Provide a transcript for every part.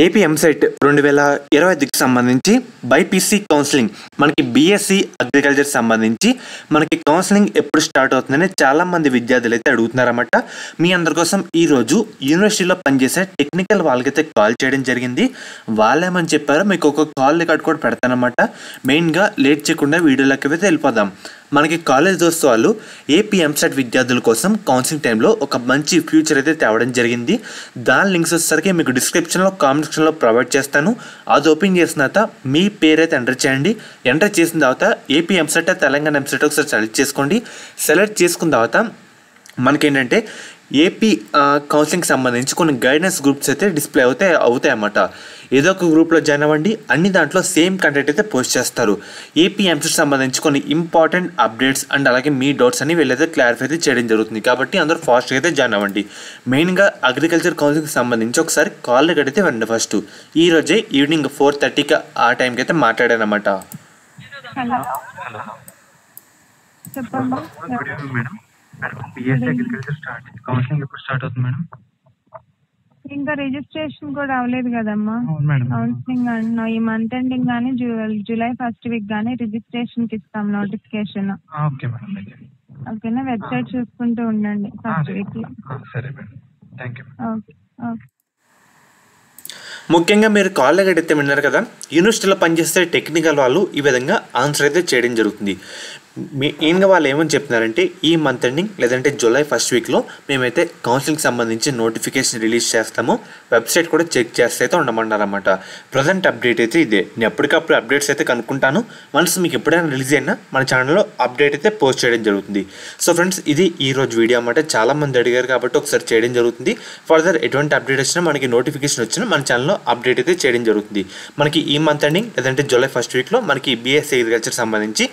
AP EAMCET 2025కి సంబంధించి BiPC counselling మనకి BSc agriculture సంబంధించి మనకి కౌన్సిలింగ్ ఎప్పుడు స్టార్ట్ అవుతుందని చాలామంది విద్యార్థులు అయితే అడుగుతున్నారన్నమాట. మీ అందరి కోసం ఈరోజు యూనివర్సిటీలో పనిచేసే టెక్నికల్ వాళ్ళకైతే కాల్ చేయడం జరిగింది. వాళ్ళేమని చెప్పారో మీకు ఒక కాల్ రికార్డ్ కూడా పెడతానమాట. మెయిన్గా లేట్ చేయకుండా వీడియోలోకి అయితే వెళ్ళిపోదాం. మనకి కాలేజ్ దోస్తు వాళ్ళు ఏపీ ఎంసెట్ విద్యార్థుల కోసం కౌన్సిలింగ్ టైంలో ఒక మంచి ఫ్యూచర్ అయితే తేవడం జరిగింది. దాని లింక్స్ వచ్చేసరికి మీకు డిస్క్రిప్షన్లో కామెంట్ సెక్షన్లో ప్రొవైడ్ చేస్తాను. అది ఓపెన్ చేసిన తర్వాత మీ పేరు అయితే ఎంటర్ చేయండి. ఎంటర్ చేసిన తర్వాత ఏపీ ఎంసెట్ తెలంగాణ ఎంసెట్ ఒకసారి సెలెక్ట్ చేసుకోండి. సెలెక్ట్ చేసుకున్న తర్వాత మనకేంటంటే ఏపీ కౌన్సిలింగ్కి సంబంధించి కొన్ని గైడెన్స్ గ్రూప్స్ అయితే డిస్ప్లే అవుతాయి అన్నమాట. ఏదో ఒక గ్రూప్లో జాయిన్ అవ్వండి. అన్ని దాంట్లో సేమ్ కంటెంట్ అయితే పోస్ట్ చేస్తారు. ఏపీ ఎంసెట్ సంబంధించి కొన్ని ఇంపార్టెంట్ అప్డేట్స్ అండ్ అలాగే మీ డౌట్స్ అని వీళ్ళైతే క్లారిఫై అయితే చేయడం జరుగుతుంది. కాబట్టి అందరూ ఫాస్ట్గా అయితే జాయిన్ అవ్వండి. మెయిన్గా అగ్రికల్చర్ కౌన్సిలింగ్కి సంబంధించి ఒకసారి కాల్ రికార్డ్ అయితే వినండి. ఫస్ట్ ఈ రోజే ఈవినింగ్ 4:30కి ఆ టైంకి అయితే మాట్లాడానమాట. హలో చెప్పండి. Good evening madam. BSc agriculture counselling ఎప్పుడు స్టార్ట్ అవుతుంది మేడం? ఇంకా రిజిస్ట్రేషన్ కూడా అవ్వలేదు కదమ్మా. అవును మేడం. కౌన్సిలింగ్ అంటున్నావు ఈ మంత్ ఎండింగ్ కానీ జూలై ఫస్ట్ వీక్ కానీ రిజిస్ట్రేషన్ కి ఇస్తాం నోటిఫికేషన్. Okay madam. ఓకేనా, వెబ్సైట్ చూసుకుంటూ ఉండండి ఫస్ట్ వీక్ లో. సరే madam, thank you. Okay okay. ముఖ్యంగా మీరు కాల్ రికార్డ్ అయితే విన్నారు కదా. యూనివర్సిటీలో పనిచేస్తే టెక్నికల్ వాళ్ళు ఈ విధంగా ఆన్సర్ అయితే చేయడం జరుగుతుంది. మెయిన్గా వాళ్ళు ఏమని చెప్తున్నారంటే ఈ మంత్ ఎండింగ్ లేదంటే జూలై ఫస్ట్ వీక్లో మేమైతే కౌన్సిలింగ్ సంబంధించి నోటిఫికేషన్ రిలీజ్ చేస్తాము. వెబ్సైట్ కూడా చెక్ చేస్తే అయితే ఉండమన్నారన్నమాట. ప్రజెంట్ అప్డేట్ అయితే ఇదే. నేను ఎప్పటికప్పుడు అప్డేట్స్ అయితే కనుక్కుంటాను. వన్స్ మీకు ఎప్పుడైనా రిలీజ్ అయినా మన ఛానల్లో అప్డేట్ అయితే పోస్ట్ చేయడం జరుగుతుంది. సో ఫ్రెండ్స్, ఇది ఈరోజు వీడియో అన్నమాట. చాలామంది అడిగారు కాబట్టి ఒకసారి చేయడం జరుగుతుంది. ఫర్దర్ ఎటువంటి అప్డేట్ వచ్చినా మనకి నోటిఫికేషన్ వచ్చినా మన ఛానల్లో అప్డేట్ అయితే చేయడం జరుగుతుంది. మనకి ఈ మంత్ ఎండింగ్ లేదంటే జూలై ఫస్ట్ వీక్లో మనకి బీఎస్సీ అగ్రికల్చర్ సంబంధించి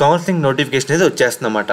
కౌన్సిలింగ్ నోటిఫికేషన్ అయితే వచ్చేస్తుందన్నమాట.